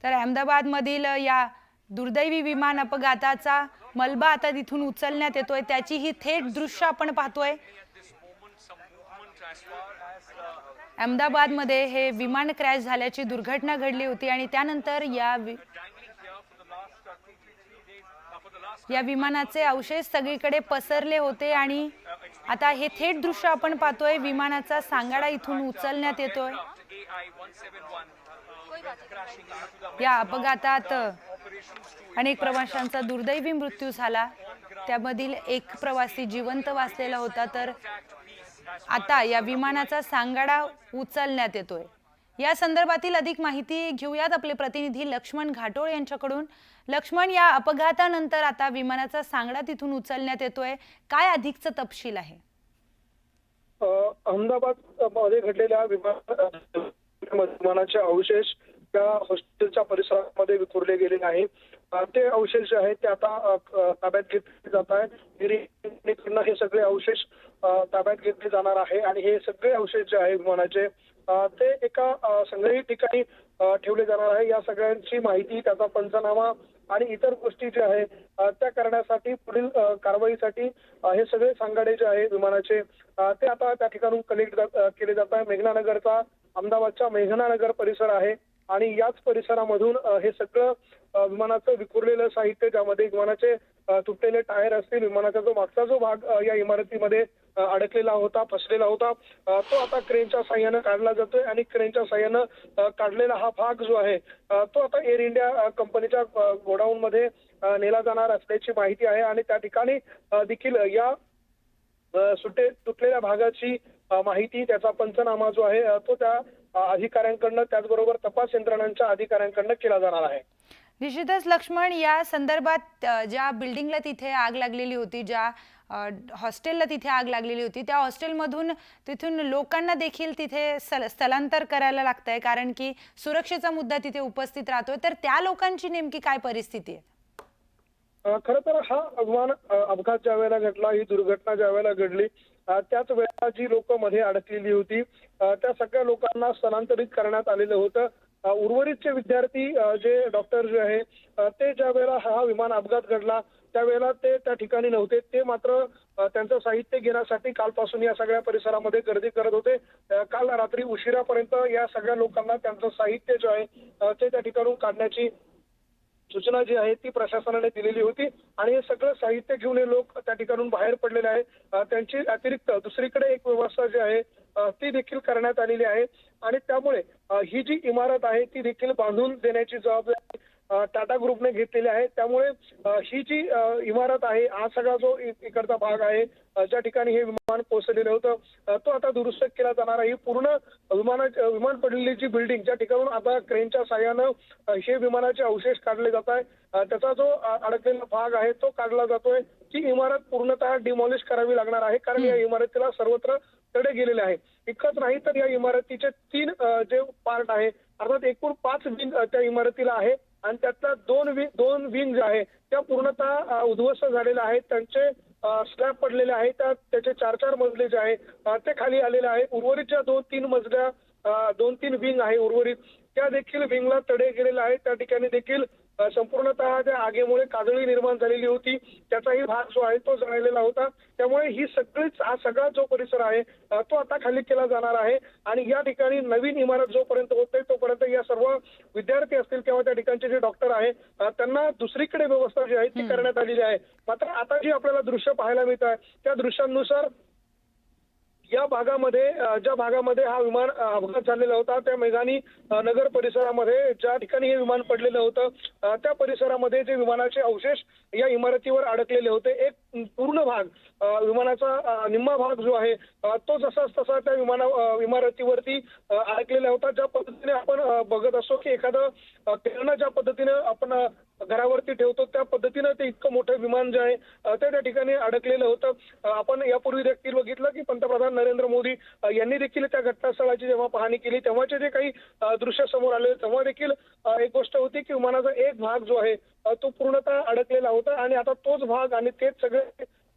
तर अहमदाबादमधील या दुर्दैवी विमान अपघाताचा मलबा आता तिथून उचलण्यात येतोय, त्याची ही थेट दृश्य आपण पाहतोय। अहमदाबादमध्ये हे विमान क्रॅश झाल्याची दुर्घटना घडली होती आणि त्यानंतर या विमानाचे अवशेष सगळीकडे पसरले होते आणि आता हे थेट दृश्य आपण पाहतोय। विमानाचा सांगाडा इथून उचलण्यात येतोय। या अपघातात अनेक प्रवाशांचा दुर्दैवी मृत्यू झाला, त्यामधील एक प्रवासी जिवंत वाचलेला होता। तर आता या विमानाचा सांगाडा उचलण्यात येतोय। या संदर्भातील अधिक माहिती घेऊयात आपले प्रतिनिधी लक्ष्मण घाटोळ यांच्याकडून। लक्ष्मण, या अपघातानंतर आता विमानाचा सांगाडा तिथून उचलण्यात येतोय, काय अधिकचा तपशील आहे? अहमदाबाद मध्ये घडलेल्या विमानाचे अवशेष त्या हॉस्टेलच्या परिसरामध्ये विखुरले गेलेले आहे। ते अवशेष जे आहेत ते आता ताब्यात घेतले जात आहे। हे सगळे अवशेष ताब्यात घेतले जाणार आहे आणि हे सगळे अवशेष जे आहे विमानाचे ते एका संग्रहित ठिकाणी ठेवले जाणार आहे। या सगळ्यांची माहिती, त्याचा पंचनामा आणि इतर गोष्टी ज्या आहे त्या करण्यासाठी पुढील कारवाईसाठी हे सगळे सांगाडे जे आहे विमानाचे ते आता त्या ठिकाणून कलेक्ट केले जात आहे। मेघनानगरचा अहमदाबादच्या मेघनानगर परिसर आहे आणि याच परिसरामधून हे सगळं विमानाचं विखुरलेलं साहित्य, ज्यामध्ये विमानाचे तुटलेले टायर असतील, विमानाचा जो मागचा जो भाग या इमारतीमध्ये अडकलेला होता, फसलेला होता, तो आता क्रेनच्या साह्यानं काढला जातोय आणि क्रेनच्या साह्यानं काढलेला हा भाग जो आहे तो आता एअर इंडिया कंपनीच्या गोडाऊन मध्ये नेला जाणार असल्याची माहिती आहे आणि त्या ठिकाणी देखील या तुटलेल्या भागाची माहिती, त्याचा पंचनामा जो आहे तो त्या अधिकाऱ्यांकडनं, त्याचबरोबर तपास यंत्रणांच्या अधिकाऱ्यांकडनं केला जाणार आहे। निश्चितच लक्ष्मण, या संदर्भात ज्या बिल्डिंगला तिथे आग लागलेली होती, ज्या हॉस्टेलला तिथे आग लागलेली होती, त्या हॉस्टेलमधून तिथून लोकांना देखील तिथे स्थलांतर करायला लागतंय, कारण की सुरक्षेचा मुद्दा तिथे उपस्थित राहतोय। तर त्या लोकांची नेमकी काय परिस्थिती आहे? खरं तर हा विमान अपघात ज्या वेळेला घडला, ही दुर्घटना ज्या वेळेला घडली, त्याच वेळेला जी लोक मध्ये अडकलेली होती त्या सगळ्या लोकांना स्थलांतरित करण्यात आलेलं होतं। उर्वरितचे विद्यार्थी जे डॉक्टर जे आहे ते ज्या वेळेला हा विमान अपघात घडला त्यावेळेला ते त्या ठिकाणी नव्हते। ते मात्र त्यांचं साहित्य घेण्यासाठी कालपासून या सगळ्या परिसरामध्ये गर्दी करत होते। काल रात्री उशिरापर्यंत या सगळ्या लोकांना त्यांचं साहित्य जे आहे ते त्या ठिकाणून काढण्याची सूचना जी आहे ती प्रशासनाने दिलेली होती आणि हे सगळं साहित्य घेऊन हे लोक त्या ठिकाणून बाहेर पडलेले आहे। त्यांची अतिरिक्त दुसरीकडे एक व्यवस्था जी आहे ती देखील करण्यात आलेली आहे आणि त्यामुळे ही जी इमारत आहे ती देखील बांधून देण्याची जबाबदारी टाटा ग्रुपने घेतलेली आहे। त्यामुळे ही जी इमारत आहे, हा सगळा जो इकडचा भाग आहे ज्या ठिकाणी हे विमान कोसळलेलं होतं तो आता दुरुस्त केला जाणार आहे। पूर्ण विमान पडलेली जी बिल्डिंग, ज्या ठिकाणून आता क्रेनच्या साह्यानं हे विमानाचे अवशेष काढले जात आहे, त्याचा जो अडकलेला भाग आहे तो काढला जातोय। ती इमारत पूर्णतः डिमॉलिश करावी लागणार आहे, कारण या इमारतीला सर्वत्र तडे गेलेले आहे। इतकंच नाही तर या इमारतीचे 3 जे पार्ट आहे, अर्थात एकूण 5 विंग त्या इमारतीला आहे आणि त्यातल्या 2 विंग जे आहे त्या पूर्णतः उद्ध्वस्त झालेल्या आहेत। त्यांचे स्लॅब पडलेले आहेत, त्याचे 4-4 मजले जे आहे ते खाली आलेले आहे। उर्वरितच्या 2-3 मजल्या 2-3 विंग आहे उर्वरित, त्या देखील विंगला तडे गेलेले आहेत। त्या ठिकाणी देखील संपूर्णतः त्या आगीमुळे काजळी निर्माण झालेली होती, त्याचाही भाग जो आहे तो जळलेला होता। त्यामुळे ही हा सगळा जो परिसर आहे तो आता खाली केला जाणार आहे आणि या ठिकाणी नवीन इमारत जोपर्यंत होते तोपर्यंत या सर्व विद्यार्थी असतील किंवा त्या ठिकाणचे जे डॉक्टर आहे त्यांना दुसरीकडे व्यवस्था जी आहे ती करण्यात आलेली आहे। मात्र आता जी आपल्याला दृश्य पाहायला मिळत आहे त्या दृश्यांनुसार या भागामध्ये, ज्या भागामध्ये हा विमान अपघात झालेला होता त्या मेघानी नगर परिसरामध्ये ज्या ठिकाणी हे विमान पडलेलं होतं त्या परिसरामध्ये जे विमानाचे अवशेष या इमारतीवर अडकलेले होते, एक पूर्ण भाग विमानाचा निम्मा भाग जो आहे तो जसाच तसा त्या इमारतीवरती अडकलेला होता। ज्या पद्धतीने आपण बघत असतो की एखादं किराणा ज्या पद्धतीने आपण घरावरती ठेवतो त्या पद्धतीने ते इतकं मोठं विमान जे आहे ते त्या ठिकाणी अडकलेलं होतं। आपण यापूर्वी देखील बघितलं की पंतप्रधान नरेंद्र मोदी यांनी देखील त्या घटनास्थळाची जेव्हा पाहणी केली तेव्हाचे जे काही दृश्य समोर आले तेव्हा देखील एक गोष्ट होती की विमानाचा एक भाग जो आहे तो पूर्णतः अडकलेला होता आणि आता तोच भाग आणि तेच सगळे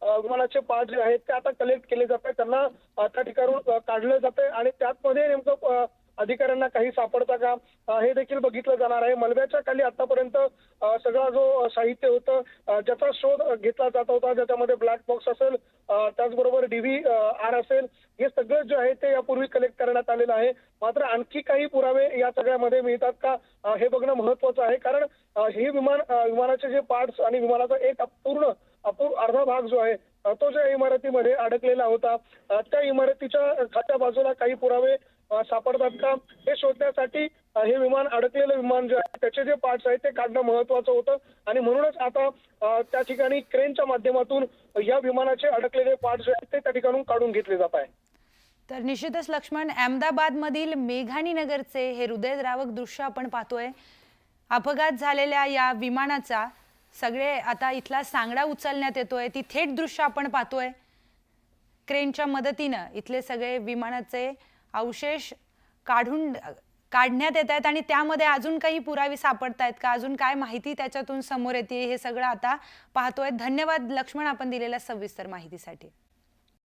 विमानाचे पार्ट जे आहेत ते आता कलेक्ट केले जात आहेत, त्यांना त्या ठिकाणून काढले जाते आणि त्यामध्ये नेमकं अधिकाऱ्यांना काही सापडता का हे देखील बघितलं जाणार आहे. मलब्याच्या खाली आतापर्यंत सगळा जो साहित्य होतं ज्याचा शोध घेतला जात होता, ज्याच्यामध्ये ब्लॅक बॉक्स असेल, त्याचबरोबर DVR असेल, हे सगळं जे आहे ते यापूर्वी कलेक्ट करण्यात आलेलं आहे. मात्र आणखी काही पुरावे या सगळ्यामध्ये मिळतात का हे बघणं महत्वाचं आहे. कारण हे विमानाचे जे पार्ट्स आणि विमानाचा एक पूर्ण अर्धा भाग जो आहे तो ज्या इमारतीमध्ये अडकलेला होता, त्या इमारतीच्या खालच्या बाजूला काही पुरावे सापडतात का हे शोधण्यासाठी हे विमान अडकलेलं विमान जे आहे त्याचे जे पार्ट्स आहेत ते काढणं महत्वाचं होतं. आणि म्हणूनच आता त्या ठिकाणी क्रेनच्या माध्यमातून या विमानाचे अडकलेले पार्ट्स जे आहेत ते त्या ठिकाणून काढून घेतले जात आहे. तर निश्चितच लक्ष्मण, अहमदाबादमधील मेघानी नगरचे हे हृदयद्रावक दृश्य आपण पाहतोय. अपघात झालेल्या या विमानाचा सगळे आता इथला सांगडा उचलण्यात येतोय. ती थेट दृश्य आपण पाहतोय. क्रेनच्या मदतीनं इथले सगळे विमानाचे अवशेष काढण्यात येत आहेत आणि त्यामध्ये अजून काही पुरावे सापडतायत का, अजून काय माहिती त्याच्यातून समोर येते, हे सगळं आता पाहतोय. धन्यवाद लक्ष्मण, आपण दिलेल्या सविस्तर माहितीसाठी.